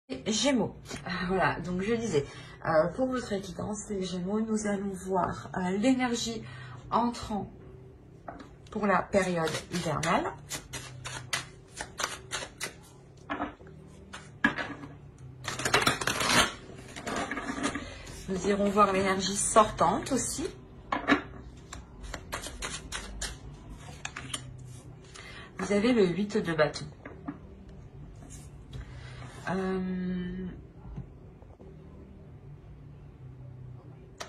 Gémeaux, voilà, donc je disais, pour votre évidence, les Gémeaux, nous allons voir l'énergie entrant pour la période hivernale. Nous irons voir l'énergie sortante aussi. Vous avez le 8 de bâton.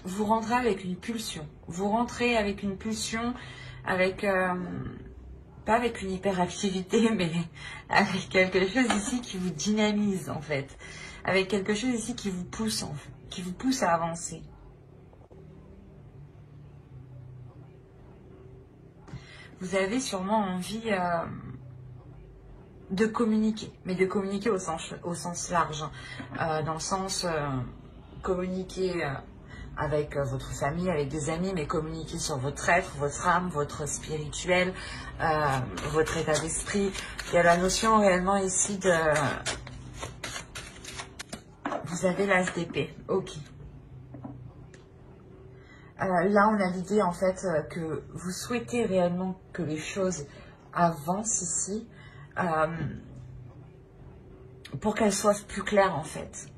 Vous rentrez avec une pulsion. Vous rentrez avec une pulsion, avec pas avec une hyperactivité, mais avec quelque chose ici qui vous dynamise en fait. Avec quelque chose ici qui vous pousse, qui vous pousse à avancer. Vous avez sûrement envie de communiquer, mais de communiquer au sens large, dans le sens communiquer avec votre famille, avec des amis, mais communiquer sur votre être, votre âme, votre spirituel, votre état d'esprit. Il y a la notion réellement ici de... Vous avez l'as d'épée, ok. Là, on a l'idée en fait que vous souhaitez réellement que les choses avancent ici, pour qu'elles soient plus claires en fait.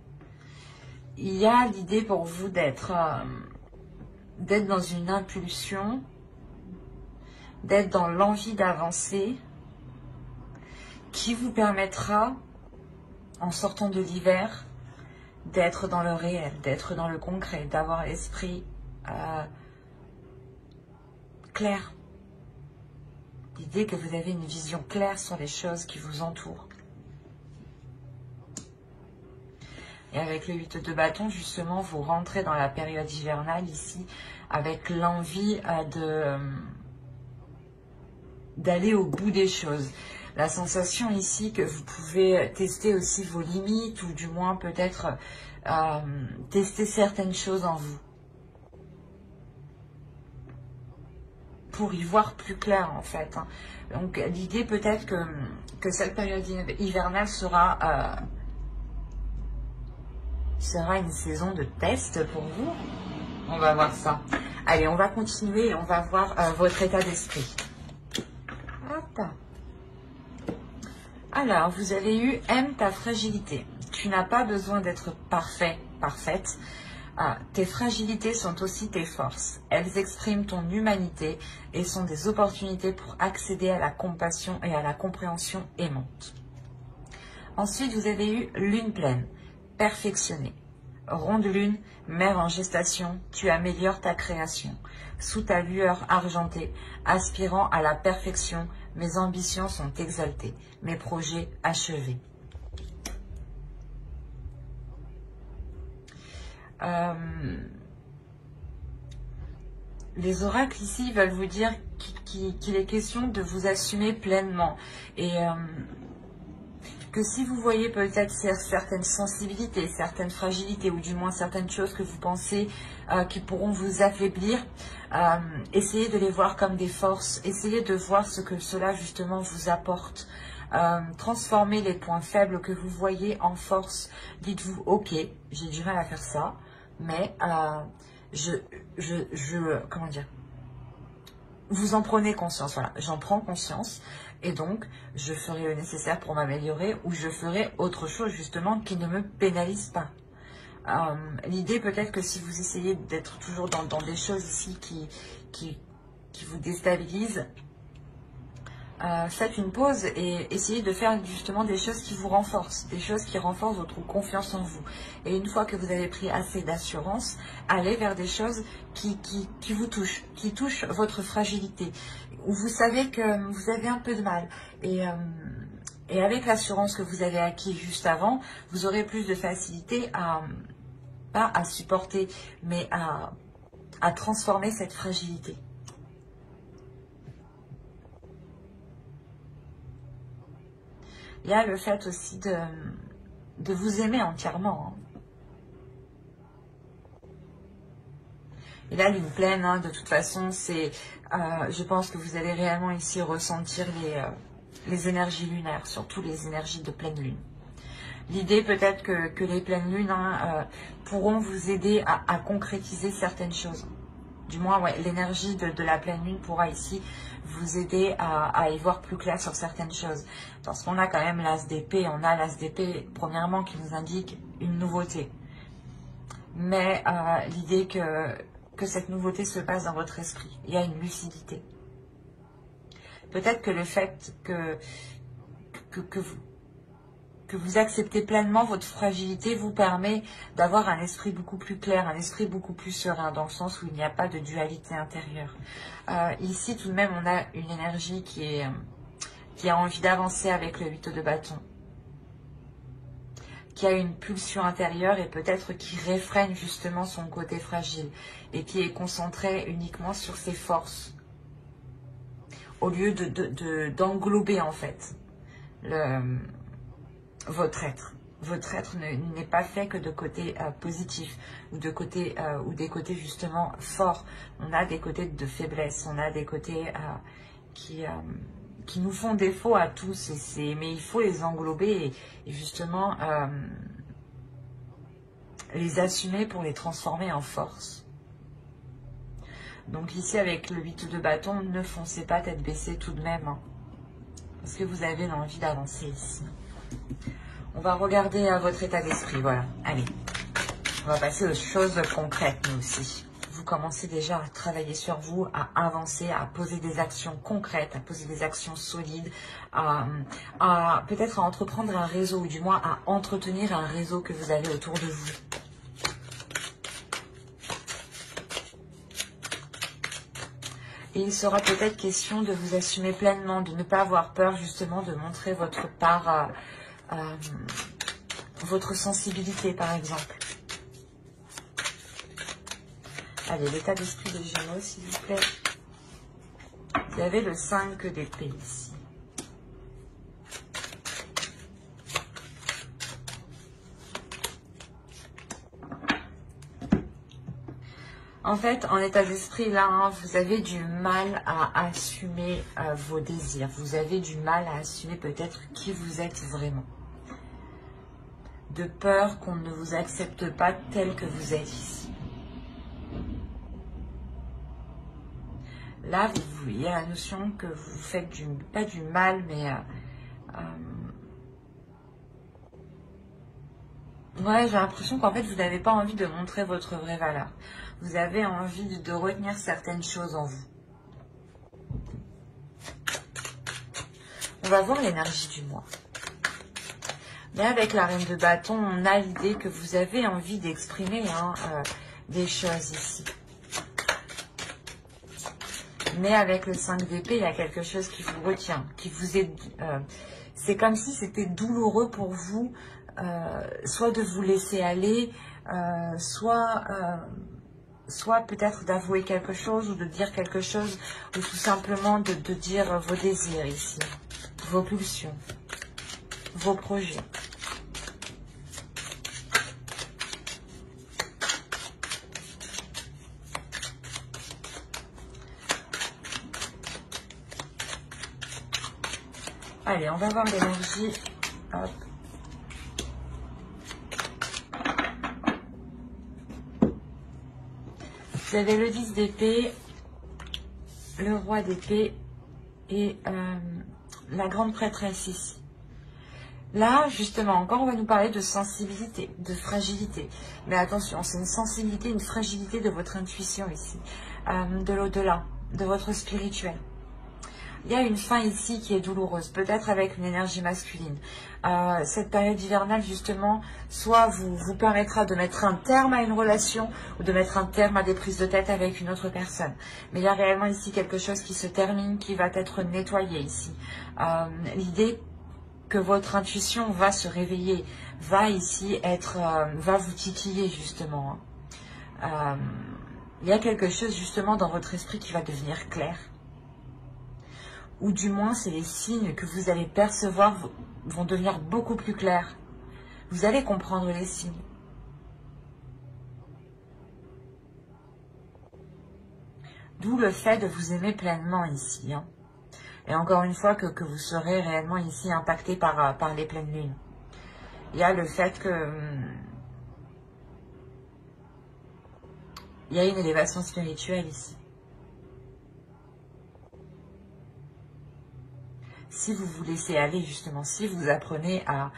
Il y a l'idée pour vous d'être dans une impulsion, d'être dans l'envie d'avancer, qui vous permettra, en sortant de l'hiver, d'être dans le réel, d'être dans le concret, d'avoir l'esprit clair. L'idée que vous avez une vision claire sur les choses qui vous entourent. Et avec le 8 de bâton, justement, vous rentrez dans la période hivernale ici, avec l'envie d'aller au bout des choses. La sensation ici que vous pouvez tester aussi vos limites, ou du moins peut-être tester certaines choses en vous. Pour y voir plus clair en fait. Donc l'idée peut-être que cette période hivernale sera une saison de test pour vous. On va voir ça. Allez, on va continuer et on va voir votre état d'esprit. Hop. Alors, vous avez eu « Aime ta fragilité ». Tu n'as pas besoin d'être parfait, parfaite. Tes fragilités sont aussi tes forces. Elles expriment ton humanité et sont des opportunités pour accéder à la compassion et à la compréhension aimante. Ensuite, vous avez eu lune pleine, perfectionnée. Ronde lune, mère en gestation, tu améliores ta création. Sous ta lueur argentée, aspirant à la perfection, mes ambitions sont exaltées, mes projets achevés. Les oracles ici veulent vous dire qu'il est question de vous assumer pleinement et que si vous voyez peut-être certaines sensibilités, certaines fragilités ou du moins certaines choses que vous pensez qui pourront vous affaiblir, essayez de les voir comme des forces, essayez de voir ce que cela justement vous apporte. Transformez les points faibles que vous voyez en force. Dites-vous, ok, j'ai du mal à faire ça, mais comment dire, vous en prenez conscience, voilà, j'en prends conscience et donc je ferai le nécessaire pour m'améliorer ou je ferai autre chose justement qui ne me pénalise pas. L'idée peut-être que si vous essayez d'être toujours dans des choses ici qui vous déstabilisent, faites une pause et essayez de faire justement des choses qui vous renforcent, des choses qui renforcent votre confiance en vous. Et une fois que vous avez pris assez d'assurance, allez vers des choses qui vous touchent, qui touchent votre fragilité, où vous savez que vous avez un peu de mal. Et avec l'assurance que vous avez acquis juste avant, vous aurez plus de facilité pas à supporter, mais à transformer cette fragilité. Il y a le fait aussi de vous aimer entièrement. Et là, lune pleine, de toute façon, c'est, je pense que vous allez réellement ici ressentir les énergies lunaires, surtout les énergies de pleine lune. L'idée peut-être que les pleines lunes pourront vous aider à concrétiser certaines choses. Du moins, ouais, l'énergie de la pleine lune pourra ici vous aider à y voir plus clair sur certaines choses. Parce qu'on a quand même l'as d'épée, on a l'as d'épée, premièrement, qui nous indique une nouveauté. Mais l'idée que cette nouveauté se passe dans votre esprit, il y a une lucidité. Peut-être que le fait que vous acceptez pleinement votre fragilité vous permet d'avoir un esprit beaucoup plus clair, un esprit beaucoup plus serein, dans le sens où il n'y a pas de dualité intérieure. Ici, tout de même, on a une énergie qui a envie d'avancer avec le 8 de bâton, qui a une pulsion intérieure et peut-être qui réfrène justement son côté fragile et qui est concentré uniquement sur ses forces, au lieu d'englober en fait votre être. Votre être n'est pas fait que de côtés positifs ou de côtés ou des côtés justement forts. On a des côtés de faiblesse, on a des côtés qui nous font défaut à tous, mais il faut les englober et justement les assumer pour les transformer en force. Donc ici avec le 8 de bâton, ne foncez pas tête baissée tout de même, hein, parce que vous avez l'envie d'avancer ici. On va regarder votre état d'esprit, voilà. Allez, on va passer aux choses concrètes, nous aussi. Vous commencez déjà à travailler sur vous, à avancer, à poser des actions concrètes, à poser des actions solides, peut-être à entreprendre un réseau, ou du moins à entretenir un réseau que vous avez autour de vous. Et il sera peut-être question de vous assumer pleinement, de ne pas avoir peur justement de montrer votre part, votre sensibilité par exemple. Allez, l'état d'esprit des Gémeaux, s'il vous plaît. Vous avez le 5 d'épée ici. En fait, en état d'esprit, là, hein, vous avez du mal à assumer vos désirs. Vous avez du mal à assumer peut-être qui vous êtes vraiment. De peur qu'on ne vous accepte pas tel que vous êtes ici. Là, il y a la notion que vous faites pas du mal, mais ouais, j'ai l'impression qu'en fait, vous n'avez pas envie de montrer votre vraie valeur. Vous avez envie de retenir certaines choses en vous. On va voir l'énergie du mois. Mais avec la reine de bâton, on a l'idée que vous avez envie d'exprimer des choses ici. Mais avec le 5 d'épée, il y a quelque chose qui vous retient, qui vous est... c'est comme si c'était douloureux pour vous, soit de vous laisser aller, soit peut-être d'avouer quelque chose ou de dire quelque chose, ou tout simplement de dire vos désirs ici, vos pulsions, vos projets. Allez, on va voir l'énergie. Hop. Vous avez le 10 d'épée, le roi d'épée et la grande prêtresse ici. Là, justement, encore, on va nous parler de sensibilité, de fragilité. Mais attention, c'est une sensibilité, une fragilité de votre intuition ici, de l'au-delà, de votre spirituel. Il y a une fin ici qui est douloureuse, peut-être avec une énergie masculine. Cette période hivernale, justement, soit vous permettra de mettre un terme à une relation ou de mettre un terme à des prises de tête avec une autre personne. Mais il y a réellement ici quelque chose qui se termine, qui va être nettoyé ici. L'idée que votre intuition va se réveiller, va ici va vous titiller, justement. Il y a quelque chose, justement, dans votre esprit qui va devenir clair. Ou du moins, c'est les signes que vous allez percevoir vont devenir beaucoup plus clairs. Vous allez comprendre les signes. D'où le fait de vous aimer pleinement ici. Hein. Et encore une fois, que vous serez réellement ici impacté par les pleines lunes. Il y a le fait que il y a une élévation spirituelle ici. Si vous vous laissez aller, justement, si vous apprenez à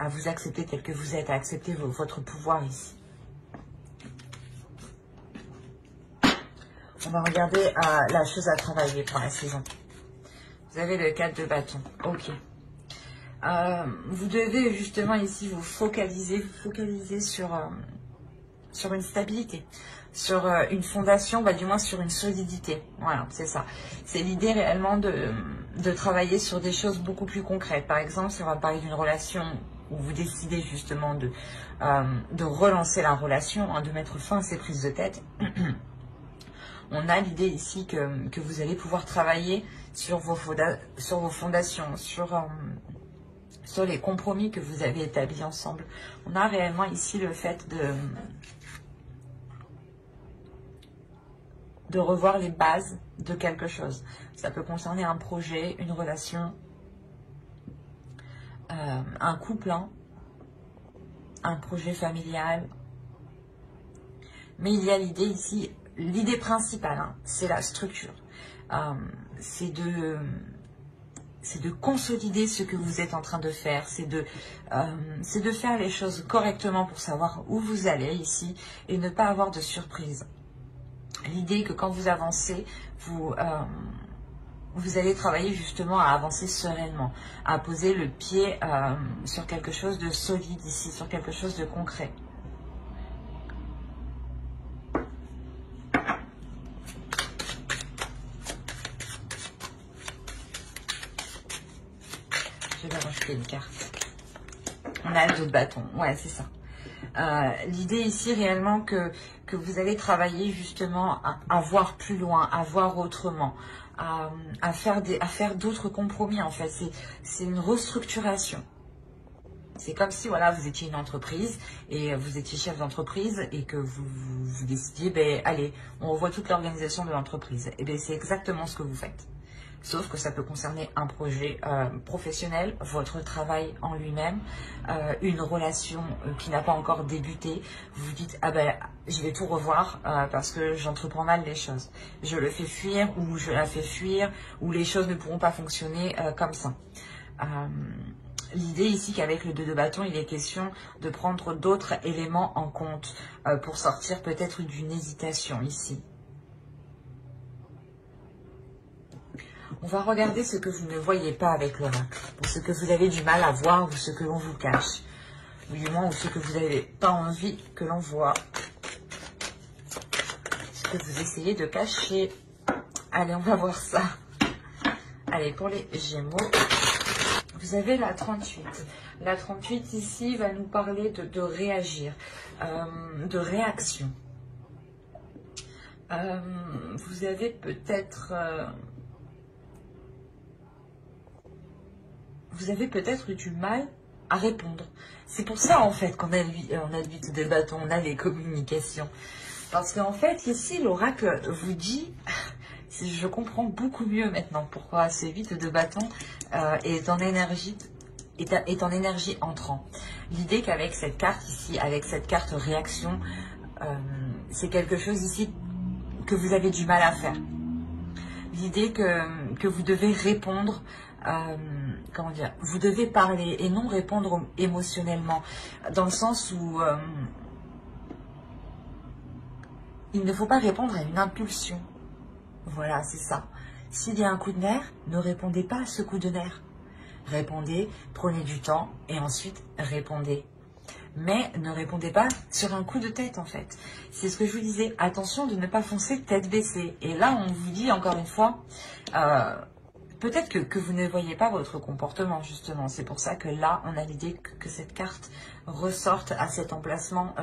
vous accepter tel que vous êtes, à accepter votre pouvoir ici. On va regarder la chose à travailler pour la saison. Vous avez le 4 de bâton. Ok. Vous devez justement ici vous focaliser sur une stabilité, sur une fondation, du moins sur une solidité. Voilà, c'est ça. C'est l'idée réellement de travailler sur des choses beaucoup plus concrètes. Par exemple, si on va parler d'une relation où vous décidez justement de relancer la relation, de mettre fin à ces prises de tête, on a l'idée ici que vous allez pouvoir travailler sur vos fondations, sur les compromis que vous avez établis ensemble. On a réellement ici le fait de revoir les bases de quelque chose. Ça peut concerner un projet, une relation, un couple, un projet familial. Mais il y a l'idée ici, l'idée principale, c'est la structure. C'est de consolider ce que vous êtes en train de faire, c'est de faire les choses correctement pour savoir où vous allez ici et ne pas avoir de surprise. L'idée que quand vous avancez, vous allez travailler justement à avancer sereinement, à poser le pied sur quelque chose de solide ici, sur quelque chose de concret. Je vais rajouter une carte. On a le 2 de bâton, ouais c'est ça. L'idée ici réellement que vous allez travailler justement à voir plus loin, à voir autrement, à faire d'autres compromis en fait. C'est une restructuration. C'est comme si voilà, vous étiez une entreprise et vous étiez chef d'entreprise et que vous décidiez, allez, on revoit toute l'organisation de l'entreprise. Et bien c'est exactement ce que vous faites. Sauf que ça peut concerner un projet professionnel, votre travail en lui-même, une relation qui n'a pas encore débuté. Vous vous dites, je vais tout revoir parce que j'entreprends mal les choses. Je le fais fuir ou je la fais fuir ou les choses ne pourront pas fonctionner comme ça. L'idée ici qu'avec le 2 de bâton, il est question de prendre d'autres éléments en compte pour sortir peut-être d'une hésitation ici. On va regarder ce que vous ne voyez pas avec l'oracle, ou ce que vous avez du mal à voir, ou ce que l'on vous cache, ou du moins, ou ce que vous n'avez pas envie que l'on voit, ce que vous essayez de cacher. Allez, on va voir ça. Allez, pour les Gémeaux, vous avez la 38. La 38 ici va nous parler de réagir, de réaction. Vous avez peut-être... vous avez peut-être eu du mal à répondre. C'est pour ça, en fait, qu'on a le 8 de bâton, on a les communications. Parce qu'en fait, ici, l'oracle vous dit, je comprends beaucoup mieux maintenant pourquoi ce 8 de bâton est en énergie entrant. L'idée qu'avec cette carte ici, avec cette carte réaction, c'est quelque chose ici que vous avez du mal à faire. L'idée que vous devez répondre, comment dire, vous devez parler et non répondre émotionnellement, dans le sens où il ne faut pas répondre à une impulsion. Voilà, c'est ça. S'il y a un coup de nerf, ne répondez pas à ce coup de nerf. Répondez, prenez du temps et ensuite répondez. Mais ne répondez pas sur un coup de tête en fait. C'est ce que je vous disais, attention de ne pas foncer tête baissée. Et là on vous dit encore une fois, peut-être que vous ne voyez pas votre comportement justement. C'est pour ça que là on a l'idée que cette carte ressorte à cet emplacement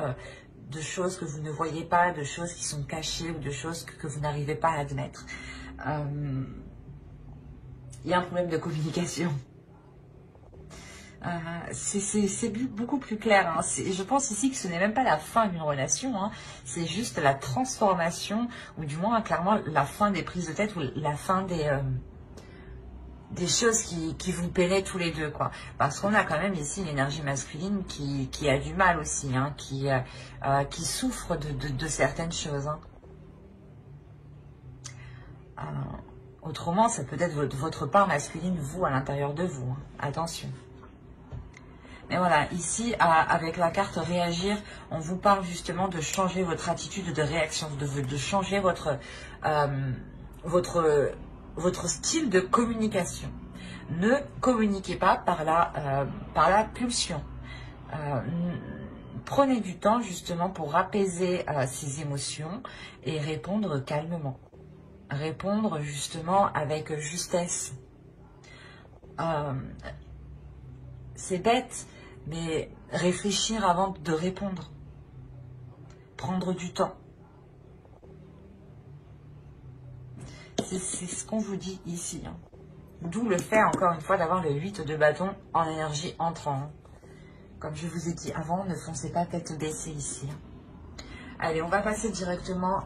de choses que vous ne voyez pas, de choses qui sont cachées ou de choses que vous n'arrivez pas à admettre. Il y a un problème de communication. C'est beaucoup plus clair. Hein. Je pense ici que ce n'est même pas la fin d'une relation. Hein. C'est juste la transformation, ou du moins clairement la fin des prises de tête ou la fin des choses qui vous peinaient tous les deux, quoi. Parce qu'on a quand même ici l'énergie masculine qui a du mal aussi, hein, qui souffre de certaines choses. Hein. Autrement, ça peut être votre part masculine, vous, à l'intérieur de vous. Hein. Attention. Mais voilà, ici, avec la carte réagir, on vous parle justement de changer votre attitude de réaction, de changer votre style de communication. Ne communiquez pas par la pulsion. Prenez du temps justement pour apaiser ces émotions et répondre calmement. Répondre justement avec justesse. C'est bête, mais réfléchir avant de répondre. Prendre du temps. C'est ce qu'on vous dit ici. Hein. D'où le fait, encore une fois, d'avoir le 8 de bâton en énergie entrant. Comme je vous ai dit avant, ne foncez pas tête baissée ici. Hein. Allez, on va passer directement...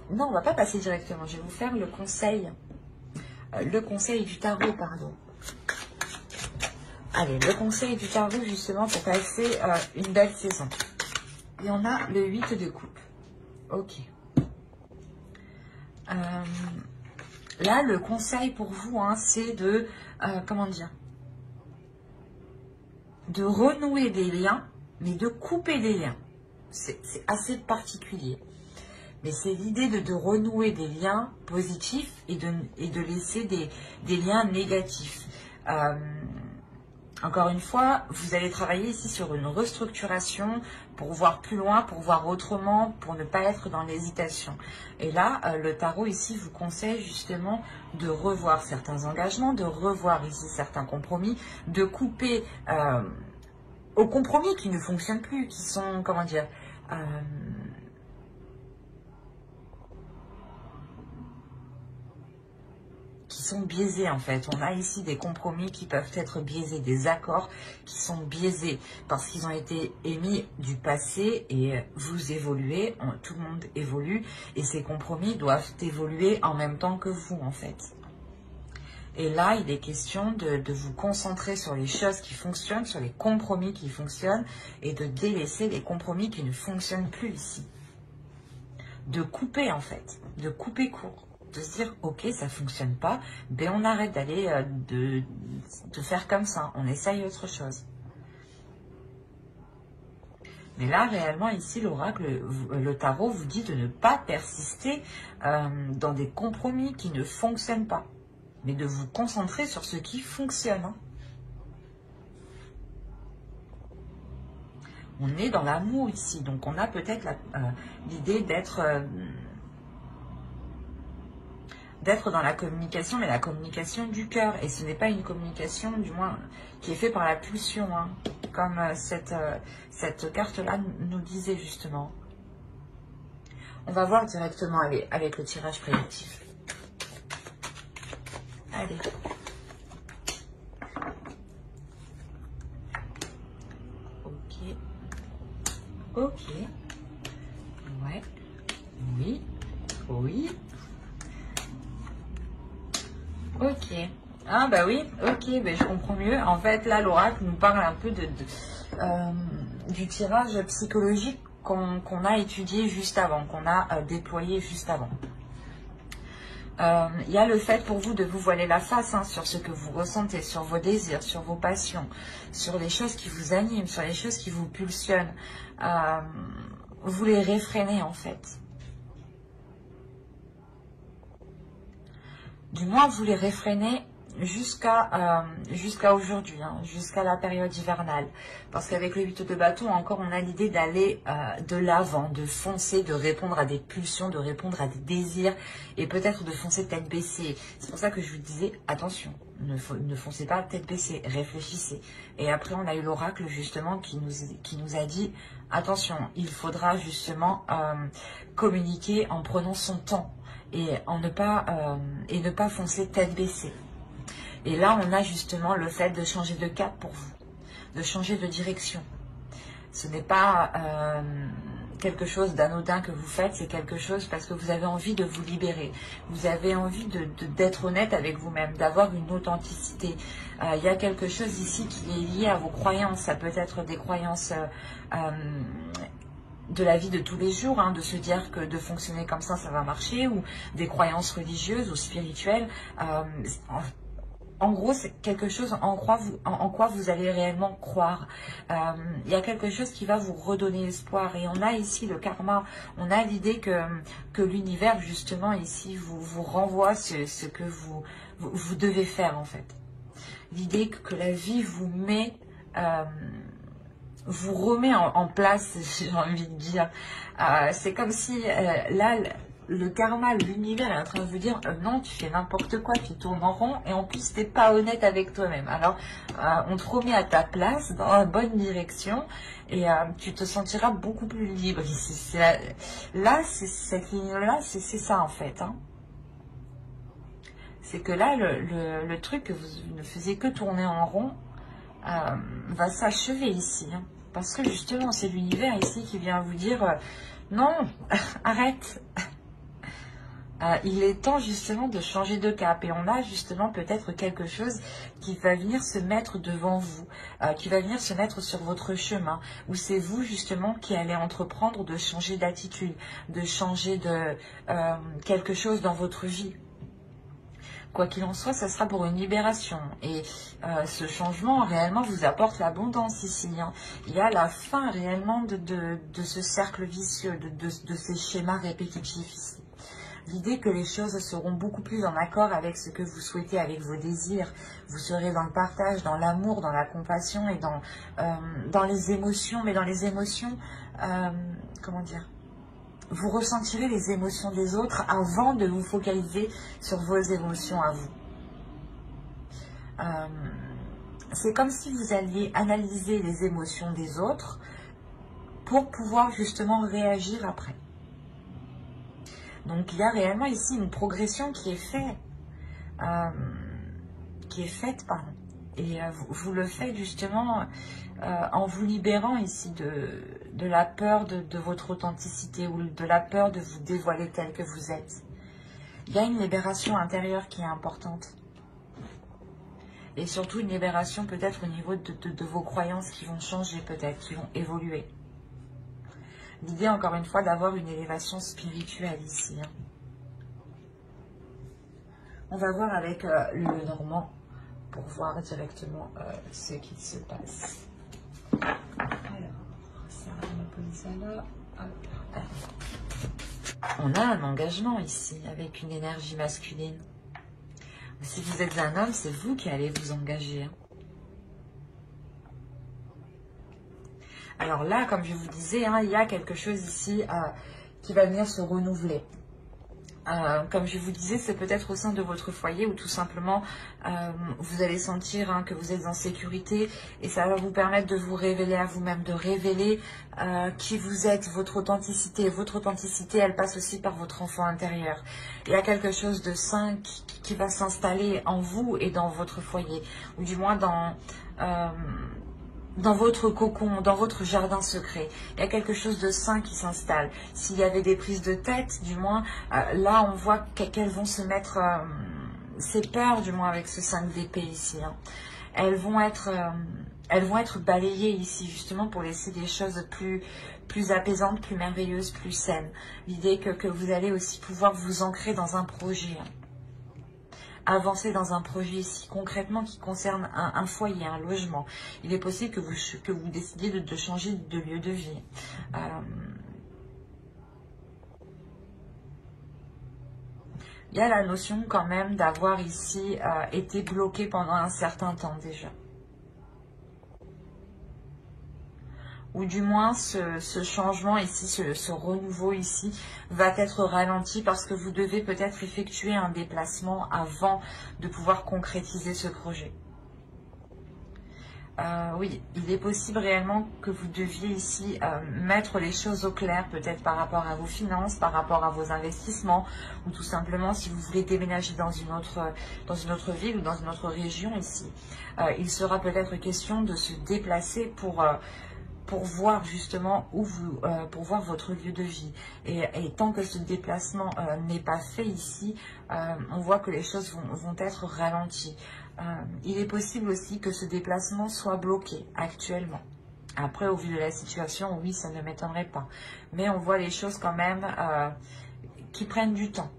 Non, on ne va pas passer directement. Je vais vous faire le conseil. Le conseil du tarot, pardon. Allez, le conseil du tarot, justement, pour passer une belle saison. Et on a le 8 de coupe. Ok. Là, le conseil pour vous, hein, c'est de, comment dire, de renouer des liens, mais de couper des liens. C'est assez particulier. Mais c'est l'idée de renouer des liens positifs et de laisser des liens négatifs. Encore une fois, vous allez travailler ici sur une restructuration pour voir plus loin, pour voir autrement, pour ne pas être dans l'hésitation. Et là, le tarot ici vous conseille justement de revoir certains engagements, de revoir ici certains compromis, de couper aux compromis qui ne fonctionnent plus, qui sont, comment dire, qui sont biaisés en fait. On a ici des compromis qui peuvent être biaisés, des accords qui sont biaisés parce qu'ils ont été émis du passé et vous évoluez, tout le monde évolue et ces compromis doivent évoluer en même temps que vous en fait. Et là, il est question de vous concentrer sur les choses qui fonctionnent, sur les compromis qui fonctionnent et de délaisser les compromis qui ne fonctionnent plus ici. De couper en fait, de couper court. De se dire, ok, ça fonctionne pas, ben on arrête d'aller, de faire comme ça, on essaye autre chose. Mais là, réellement, ici, l'oracle, le tarot vous dit de ne pas persister dans des compromis qui ne fonctionnent pas, mais de vous concentrer sur ce qui fonctionne. Hein. On est dans l'amour ici, donc on a peut-être l'idée d'être dans la communication, mais la communication du cœur. Et ce n'est pas une communication, du moins, qui est faite par la pulsion, hein, comme cette carte-là nous disait justement. On va voir directement avec le tirage prédictif. Allez. Ok. Ok. Ouais. Oui. Oui. Ok. Ah bah oui, ok, bah je comprends mieux. En fait, là, l'oracle nous parle un peu du tirage psychologique qu'on a étudié juste avant, qu'on a déployé juste avant. Il y a le fait pour vous de vous voiler la face hein, sur ce que vous ressentez, sur vos désirs, sur vos passions, sur les choses qui vous animent, sur les choses qui vous pulsionnent. Vous les réfrénez en fait. Du moins, vous les réfrénez jusqu'à aujourd'hui, hein, jusqu'à la période hivernale. Parce qu'avec le 8 de bâton, encore, on a l'idée d'aller de l'avant, de foncer, de répondre à des pulsions, de répondre à des désirs, et peut-être de foncer tête baissée. C'est pour ça que je vous disais, attention, ne foncez pas tête baissée, réfléchissez. Et après, on a eu l'oracle, justement, qui nous a dit, attention, il faudra justement communiquer en prenant son temps. Et ne pas foncer tête baissée. Et là, on a justement le fait de changer de cap pour vous, de changer de direction. Ce n'est pas quelque chose d'anodin que vous faites, c'est quelque chose parce que vous avez envie de vous libérer. Vous avez envie d'être honnête avec vous-même, d'avoir une authenticité. Il y a quelque chose ici qui est lié à vos croyances. Ça peut être des croyances de la vie de tous les jours, hein, de se dire que de fonctionner comme ça va marcher, ou des croyances religieuses ou spirituelles. En gros, c'est quelque chose en quoi vous allez réellement croire. Il y a quelque chose qui va vous redonner espoir. Et on a ici le karma, on a l'idée que l'univers, justement, ici, vous renvoie ce que vous devez faire, en fait. L'idée que la vie vous met... vous remet en place, j'ai envie de dire. C'est comme si, là... Le karma, l'univers est en train de vous dire non, tu fais n'importe quoi, tu tournes en rond et en plus tu n'es pas honnête avec toi-même. Alors on te remet à ta place dans la bonne direction et tu te sentiras beaucoup plus libre. Là, cette ligne-là, c'est ça en fait. Hein. C'est que là, le truc que vous ne faisiez que tourner en rond va s'achever ici. Hein. Parce que justement, c'est l'univers ici qui vient vous dire non, arrête. Il est temps justement de changer de cap et on a justement peut-être quelque chose qui va venir se mettre devant vous, qui va venir se mettre sur votre chemin, où c'est vous justement qui allez entreprendre de changer d'attitude, de changer de quelque chose dans votre vie. Quoi qu'il en soit, ça sera pour une libération. Et ce changement réellement vous apporte l'abondance ici. Hein. Il y a la fin réellement de ce cercle vicieux, de ces schémas répétitifs ici. L'idée que les choses seront beaucoup plus en accord avec ce que vous souhaitez, avec vos désirs. Vous serez dans le partage, dans l'amour, dans la compassion et dans les émotions. Mais dans les émotions, comment dire, vous ressentirez les émotions des autres avant de vous focaliser sur vos émotions à vous. C'est comme si vous alliez analyser les émotions des autres pour pouvoir justement réagir après. Donc il y a réellement ici une progression qui est faite, pardon. Et vous le faites justement en vous libérant ici de la peur de votre authenticité ou de la peur de vous dévoiler tel que vous êtes. Il y a une libération intérieure qui est importante. Et surtout une libération peut-être au niveau de vos croyances qui vont changer peut-être, qui vont évoluer. L'idée, encore une fois, d'avoir une élévation spirituelle ici. Hein. On va voir avec le Normand pour voir directement ce qui se passe. Alors, ça, on va poser ça là. Hop. On a un engagement ici avec une énergie masculine. Si vous êtes un homme, c'est vous qui allez vous engager. Hein. Alors là, comme je vous disais, hein, il y a quelque chose ici qui va venir se renouveler. Comme je vous disais, c'est peut-être au sein de votre foyer où tout simplement vous allez sentir hein, que vous êtes en sécurité et ça va vous permettre de vous révéler à vous-même, de révéler qui vous êtes, votre authenticité. Votre authenticité, elle passe aussi par votre enfant intérieur. Il y a quelque chose de sain qui va s'installer en vous et dans votre foyer, ou du moins dans votre cocon, dans votre jardin secret. Il y a quelque chose de sain qui s'installe. S'il y avait des prises de tête, du moins, là, on voit qu'elles vont se mettre, ces peurs, du moins, avec ce 5 d'épée ici. Hein. Elles vont être balayées ici, justement, pour laisser des choses plus apaisantes, plus merveilleuses, plus saines. L'idée que vous allez aussi pouvoir vous ancrer dans un projet. Hein. Avancer dans un projet ici concrètement qui concerne un foyer, un logement. Il est possible que vous décidiez de changer de lieu de vie. Il y a la notion quand même d'avoir ici été bloqué pendant un certain temps déjà. Ou du moins ce changement ici, ce renouveau ici va être ralenti parce que vous devez peut-être effectuer un déplacement avant de pouvoir concrétiser ce projet. Oui, il est possible réellement que vous deviez ici mettre les choses au clair, peut-être par rapport à vos finances, par rapport à vos investissements, ou tout simplement si vous voulez déménager dans une autre ville ou dans une autre région ici. Il sera peut-être question de se déplacer pour voir justement où vous, pour voir votre lieu de vie. Et tant que ce déplacement n'est pas fait ici, on voit que les choses vont être ralenties. Il est possible aussi que ce déplacement soit bloqué actuellement. Après, au vu de la situation, oui, ça ne m'étonnerait pas. Mais on voit les choses quand même qui prennent du temps.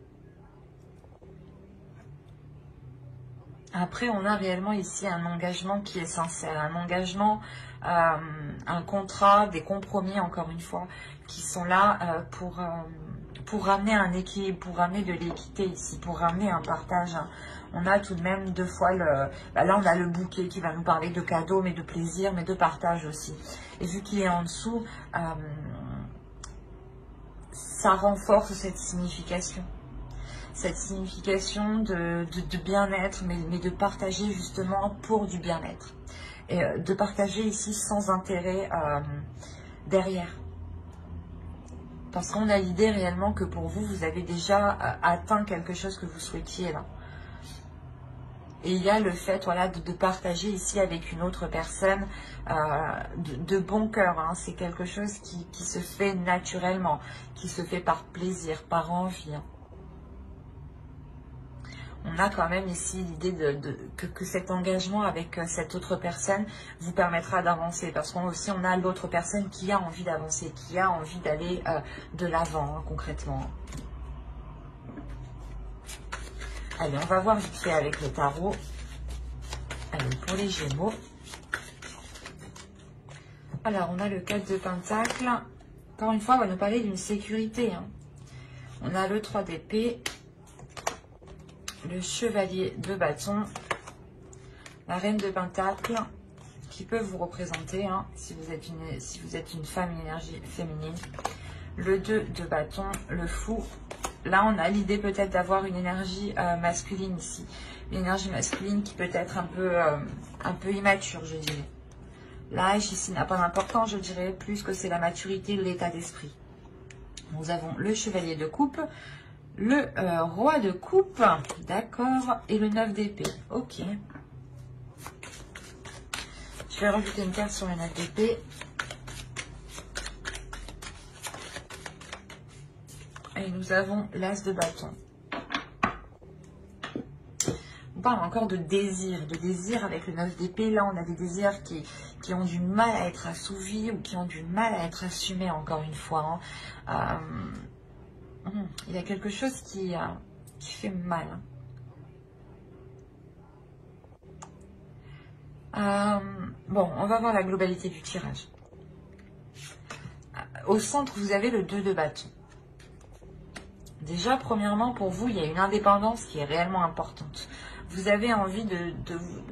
Après, on a réellement ici un engagement qui est sincère, un engagement, un contrat, des compromis, encore une fois, qui sont là pour ramener un équilibre, pour ramener de l'équité ici, pour ramener un partage. On a tout de même deux fois là on a le bouquet qui va nous parler de cadeaux, mais de plaisir, mais de partage aussi. Et vu qu'il est en dessous, ça renforce cette signification. Cette signification de bien-être, mais de partager justement pour du bien-être. Et de partager ici sans intérêt derrière. Parce qu'on a l'idée réellement que pour vous, vous avez déjà atteint quelque chose que vous souhaitiez là. Et il y a le fait voilà, de partager ici avec une autre personne de bon cœur. Hein. C'est quelque chose qui se fait naturellement, qui se fait par plaisir, par envie. Hein. On a quand même ici l'idée que cet engagement avec cette autre personne vous permettra d'avancer. Parce qu'on aussi on a l'autre personne qui a envie d'avancer, qui a envie d'aller de l'avant hein, concrètement. Allez, on va voir vite fait avec le tarot. Allez, pour les Gémeaux. Alors, on a le 4 de Pentacle. Encore une fois, on va nous parler d'une sécurité. Hein. On a le 3 d'épée. Le chevalier de bâton, la reine de pentacle, qui peut vous représenter hein, si vous êtes une femme, une énergie féminine. Le 2 de bâton, le fou. Là, on a l'idée peut-être d'avoir une énergie masculine ici. Une énergie masculine qui peut être un peu immature, je dirais. L'âge ici n'a pas d'importance, je dirais, plus que c'est la maturité, l'état d'esprit. Nous avons le chevalier de coupe. Le roi de coupe, d'accord, et le 9 d'épée, ok. Je vais rajouter une carte sur le 9 d'épée. Et nous avons l'as de bâton. On parle encore de désir avec le 9 d'épée. Là, on a des désirs qui ont du mal à être assouvis ou qui ont du mal à être assumés, encore une fois. Hein. Il y a quelque chose qui fait mal. Bon, on va voir la globalité du tirage. Au centre, vous avez le 2 de bâton. Déjà, premièrement, pour vous, il y a une indépendance qui est réellement importante. Vous avez envie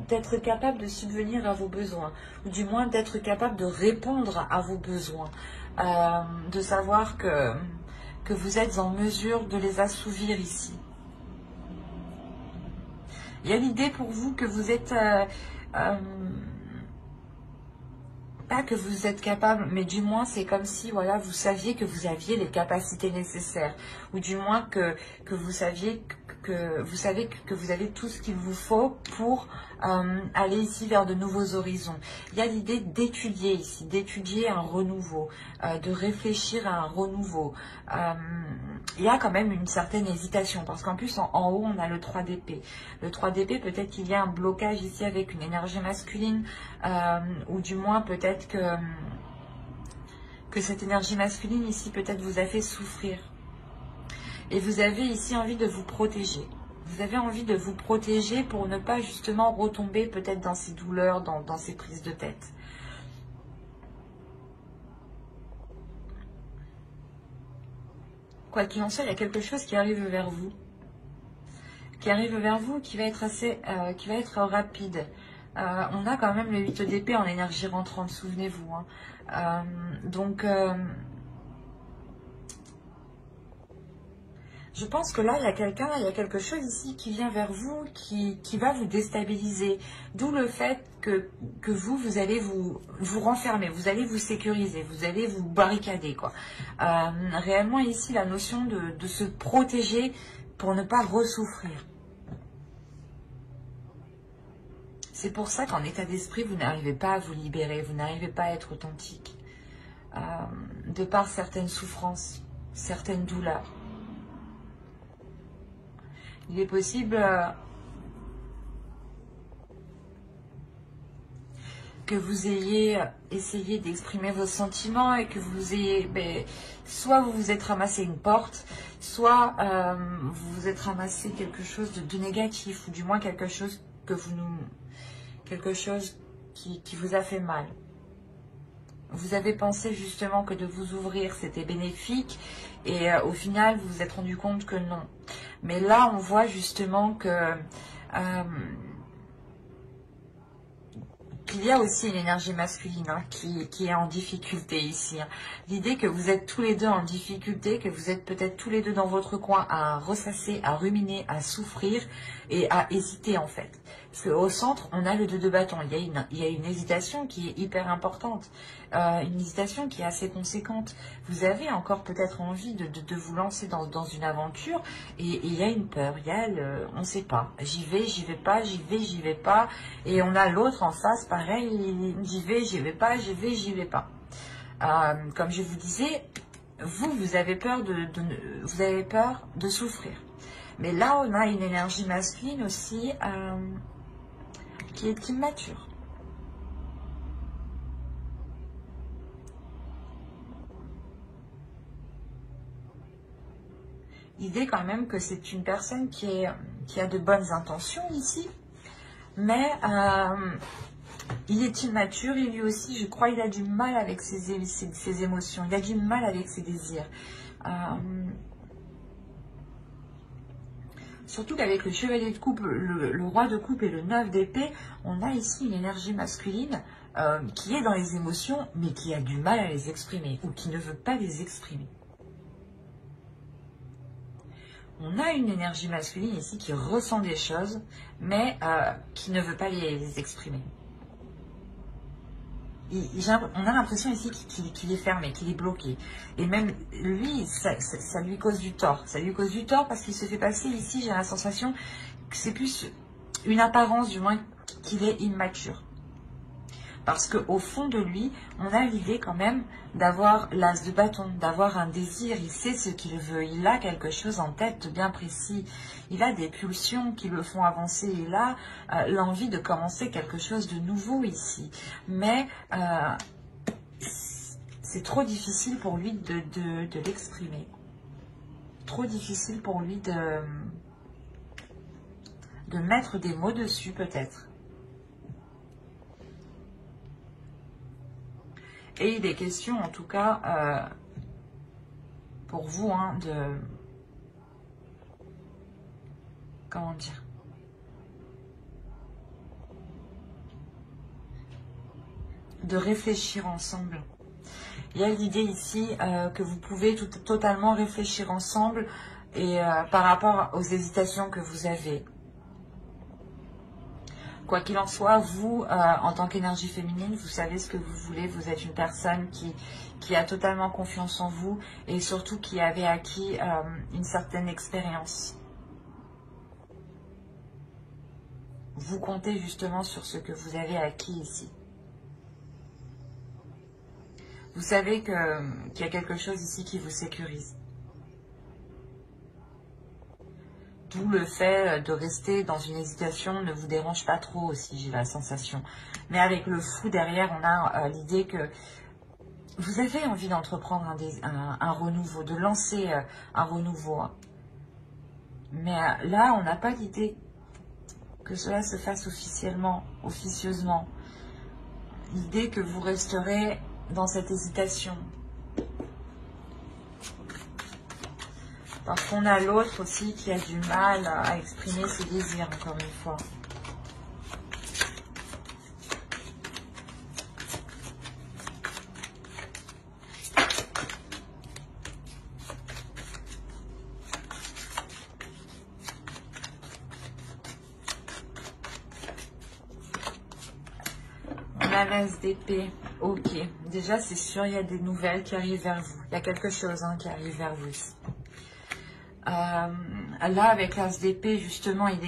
d'être capable de subvenir à vos besoins, ou du moins d'être capable de répondre à vos besoins, de savoir que vous êtes en mesure de les assouvir ici. Il y a l'idée pour vous que vous êtes... pas que vous êtes capable, mais du moins c'est comme si voilà, vous saviez que vous aviez les capacités nécessaires. Ou du moins que vous saviez que vous avez tout ce qu'il vous faut pour aller ici vers de nouveaux horizons. Il y a l'idée d'étudier ici, d'étudier un renouveau, de réfléchir à un renouveau. Il y a quand même une certaine hésitation parce qu'en plus en haut on a le 3 d'épée. Le 3 d'épée, peut-être qu'il y a un blocage ici avec une énergie masculine ou du moins peut-être que cette énergie masculine ici peut-être vous a fait souffrir. Et vous avez ici envie de vous protéger. Vous avez envie de vous protéger pour ne pas justement retomber peut-être dans ces douleurs, dans ces prises de tête. Quoi qu'il en soit, il y a quelque chose qui arrive vers vous. Qui arrive vers vous, qui va être qui va être rapide. On a quand même le 8 d'épée en énergie rentrante, souvenez-vous. Hein. Je pense que là, il y a quelque chose ici qui vient vers vous, qui va vous déstabiliser. D'où le fait que vous allez vous renfermer, vous allez vous sécuriser, vous allez vous barricader, quoi. Réellement, ici, la notion de se protéger pour ne pas ressouffrir. C'est pour ça qu'en état d'esprit, vous n'arrivez pas à vous libérer, vous n'arrivez pas à être authentique. de par certaines souffrances, certaines douleurs. Il est possible que vous ayez essayé d'exprimer vos sentiments et que vous ayez, soit vous vous êtes ramassé une porte, soit vous vous êtes ramassé quelque chose de négatif, ou du moins quelque chose qui vous a fait mal. Vous avez pensé justement que de vous ouvrir c'était bénéfique et au final vous vous êtes rendu compte que non. Mais là on voit justement que qu'il y a aussi une énergie masculine qui est en difficulté ici. L'idée que vous êtes tous les deux en difficulté, que vous êtes peut-être tous les deux dans votre coin à ressasser, à ruminer, à souffrir et à hésiter en fait. Parce qu'au centre, on a le 2 de bâton. Il y a une hésitation qui est hyper importante, une hésitation qui est assez conséquente. Vous avez encore peut-être envie de vous lancer dans une aventure et il y a une peur, il y a on ne sait pas. J'y vais pas, j'y vais pas. Et on a l'autre en face, pareil, j'y vais pas, j'y vais pas. Comme je vous disais, vous avez peur vous avez peur de souffrir. Mais là, on a une énergie masculine aussi qui est immature. L'idée quand même que c'est une personne qui a de bonnes intentions ici, mais il est immature et lui aussi, je crois, il a du mal avec ses émotions, il a du mal avec ses désirs. Surtout qu'avec le chevalier de coupe, le roi de coupe et le 9 d'épée, on a ici une énergie masculine qui est dans les émotions, mais qui a du mal à les exprimer, ou qui ne veut pas les exprimer. On a une énergie masculine ici qui ressent des choses, mais qui ne veut pas les exprimer. On a l'impression ici qu'il est fermé, qu'il est bloqué. Et même lui, ça lui cause du tort. Ça lui cause du tort parce qu'il se fait passer ici, j'ai la sensation que c'est plus une apparence, du moins, qu'il est immature. Parce qu'au fond de lui, on a l'idée quand même d'avoir l'as de bâton, d'avoir un désir. Il sait ce qu'il veut, il a quelque chose en tête de bien précis. Il a des pulsions qui le font avancer. Il a l'envie de commencer quelque chose de nouveau ici. Mais c'est trop difficile pour lui de l'exprimer. Trop difficile pour lui de mettre des mots dessus peut-être. Et il est question, en tout cas, pour vous, comment dire, de réfléchir ensemble. Il y a l'idée ici que vous pouvez totalement réfléchir ensemble et par rapport aux hésitations que vous avez. Quoi qu'il en soit, vous, en tant qu'énergie féminine, vous savez ce que vous voulez. Vous êtes une personne qui a totalement confiance en vous et surtout qui avait acquis une certaine expérience. Vous comptez justement sur ce que vous avez acquis ici. Vous savez qu'il y a quelque chose ici qui vous sécurise. D'où le fait de rester dans une hésitation ne vous dérange pas trop aussi, j'ai la sensation. Mais avec le fou derrière, on a l'idée que vous avez envie d'entreprendre un renouveau, de lancer un renouveau. Mais là, on n'a pas l'idée que cela se fasse officieusement. L'idée que vous resterez dans cette hésitation. Parce qu'on a l'autre aussi qui a du mal à exprimer ses désirs, encore une fois. On a l'as d'épée. Ok. Déjà, c'est sûr, il y a des nouvelles qui arrivent vers vous. Il y a quelque chose qui arrive vers vous ici. Là, avec l'as d'épée, justement, il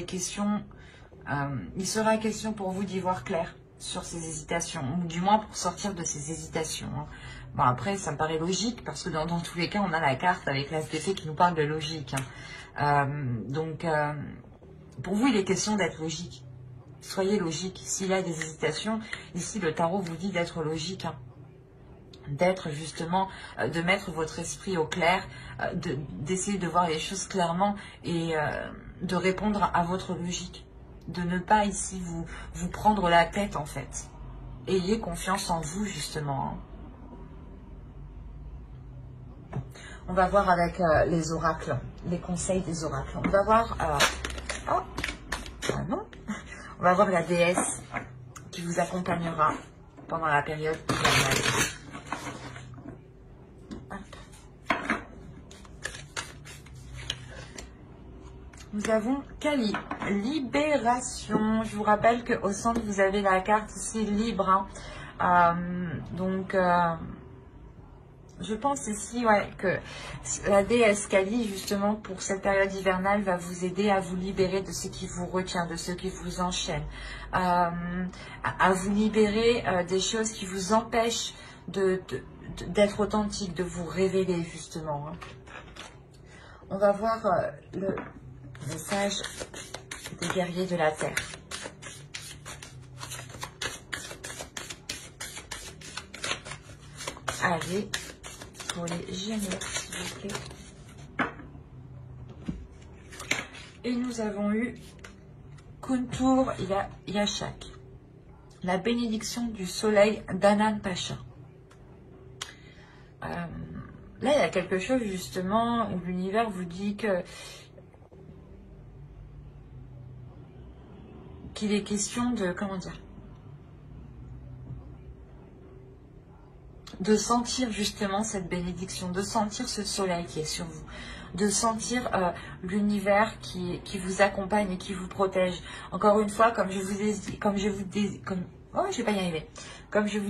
sera question pour vous d'y voir clair. sur ces hésitations, ou du moins pour sortir de ces hésitations. Hein. Bon, après, ça me paraît logique, parce que dans tous les cas, on a la carte avec l'As d'épée qui nous parle de logique. Hein. Pour vous, il est question d'être logique. Soyez logique. S'il y a des hésitations, ici, le tarot vous dit d'être logique. Hein. D'être justement, de mettre votre esprit au clair, d'essayer de voir les choses clairement et de répondre à votre logique. De ne pas ici vous prendre la tête en fait. Ayez confiance en vous justement. Hein. On va voir avec les oracles, les conseils des oracles. On va voir... oh, ah non. On va voir la déesse qui vous accompagnera pendant la période hivernale. Nous avons Kali, libération. Je vous rappelle qu'au centre, vous avez la carte ici, libre. Hein. Je pense ici que la déesse Kali, justement, pour cette période hivernale, va vous aider à vous libérer de ce qui vous retient, de ce qui vous enchaîne. À vous libérer des choses qui vous empêchent d'être authentique, de vous révéler, justement. Hein. On va voir le message des guerriers de la terre. Allez, pour les Gémeaux, s'il vous plaît. Et nous avons eu Kuntur Yashak, la bénédiction du soleil d'Anan Pacha. Là, il y a quelque chose justement où l'univers vous dit qu'il est question de, comment dire, de sentir justement cette bénédiction, de sentir ce soleil qui est sur vous, de sentir l'univers qui vous accompagne et qui vous protège. Encore une fois, comme je vous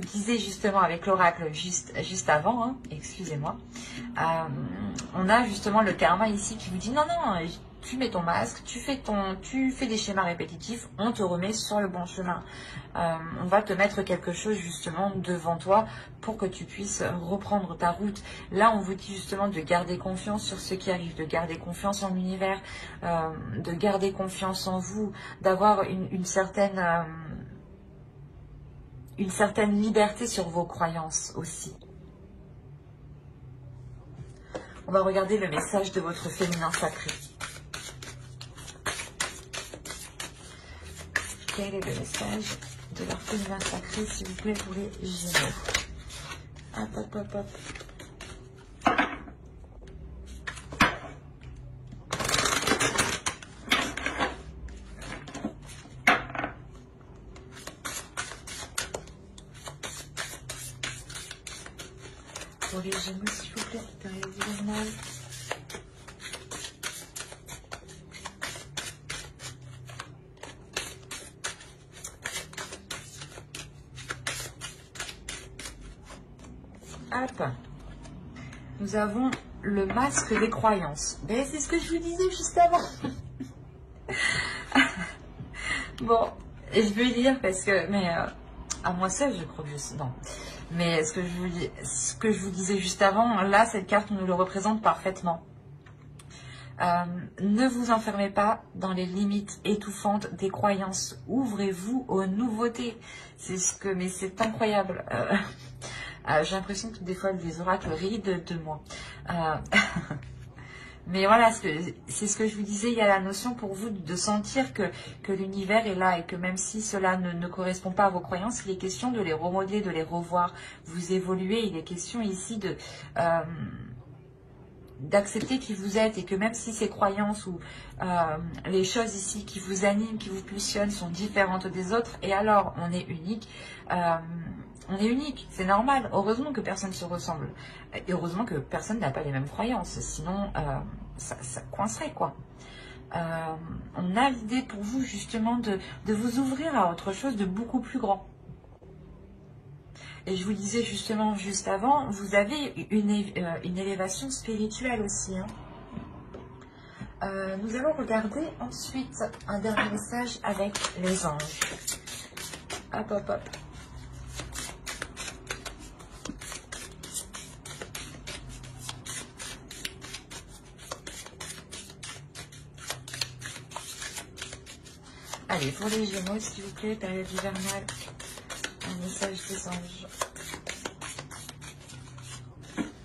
disais justement avec l'oracle juste avant, hein, excusez-moi, on a justement le karma ici qui vous dit non, tu mets ton masque, tu fais des schémas répétitifs, on te remet sur le bon chemin. On va te mettre quelque chose justement devant toi pour que tu puisses reprendre ta route. Là, on vous dit justement de garder confiance sur ce qui arrive, de garder confiance en l'univers, de garder confiance en vous, d'avoir une certaine liberté sur vos croyances aussi. On va regarder le message de votre féminin sacré. Quel est le message de leur féminin sacré, s'il vous plaît, pour les Gémeaux? Hop, hop, hop, hop. Pour les Gémeaux, s'il vous plaît, période hivernale. Hop. Nous avons le masque des croyances. Mais c'est ce que je vous disais juste avant. Bon, et je vais lire parce que, mais à moi seule, je crois que je sais. Non. Mais ce que je vous disais juste avant, là, cette carte nous le représente parfaitement. Ne vous enfermez pas dans les limites étouffantes des croyances. Ouvrez-vous aux nouveautés. Mais c'est incroyable. J'ai l'impression que des fois, les oracles rient de moi. Mais voilà, c'est ce que je vous disais, il y a la notion pour vous de sentir que l'univers est là et que même si cela ne correspond pas à vos croyances, il est question de les remodeler, de les revoir, vous évoluer. Il est question ici d'accepter qui vous êtes et que même si ces croyances ou les choses ici qui vous animent, qui vous passionnent sont différentes des autres, et alors on est unique. On est unique, c'est normal. Heureusement que personne ne se ressemble. Et heureusement que personne n'a pas les mêmes croyances. Sinon, ça coincerait, quoi. On a l'idée pour vous, justement, de vous ouvrir à autre chose de beaucoup plus grand. Et je vous disais, justement, juste avant, vous avez une élévation spirituelle aussi. Hein. Nous allons regarder ensuite un dernier message avec les anges. Hop, hop, hop. Allez, pour les Gémeaux, s'il vous plaît, période hivernale, un message des anges.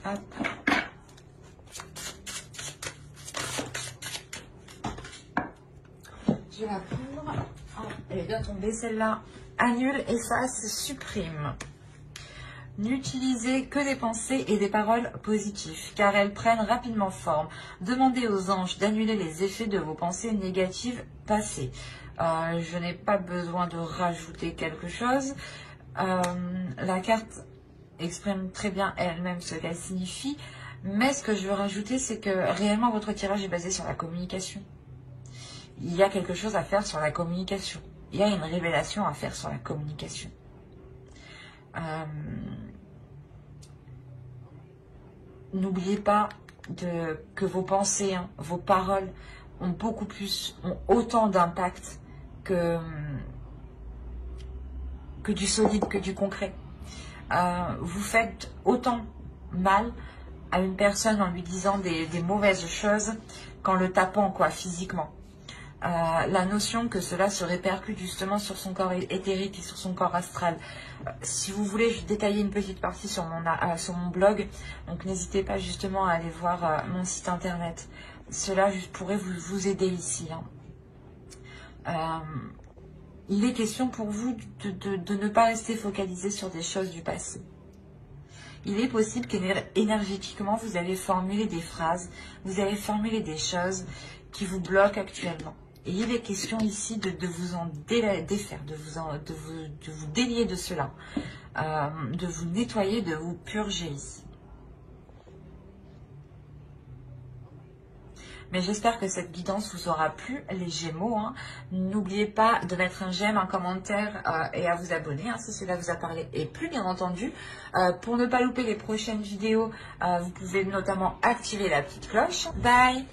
Hop. Je vais la prendre. Oh, elle est bien tombée celle-là. Annule, efface, supprime. N'utilisez que des pensées et des paroles positives, car elles prennent rapidement forme. Demandez aux anges d'annuler les effets de vos pensées négatives passées. Je n'ai pas besoin de rajouter quelque chose. La carte exprime très bien elle-même ce qu'elle signifie, mais ce que je veux rajouter, c'est que réellement votre tirage est basé sur la communication. Il y a quelque chose à faire sur la communication. Il y a une révélation à faire sur la communication. N'oubliez pas que vos pensées, hein, vos paroles ont autant d'impact que du solide, que du concret. Vous faites autant mal à une personne en lui disant des mauvaises choses qu'en le tapant, quoi, physiquement. La notion que cela se répercute justement sur son corps éthérique et sur son corps astral. Si vous voulez, je vais détailler une petite partie sur mon blog, donc n'hésitez pas justement à aller voir mon site internet. Cela pourrait vous aider ici. Hein. Il est question pour vous de ne pas rester focalisé sur des choses du passé. Il est possible qu'énergétiquement, vous avez formulé des phrases, vous avez formulé des choses qui vous bloquent actuellement. Et il est question ici de vous en défaire, de vous délier de cela, de vous nettoyer, de vous purger ici. Mais j'espère que cette guidance vous aura plu, les Gémeaux. Hein. N'oubliez pas de mettre un j'aime, un commentaire et à vous abonner hein, si cela vous a parlé et plu, bien entendu. Pour ne pas louper les prochaines vidéos, vous pouvez notamment activer la petite cloche. Bye!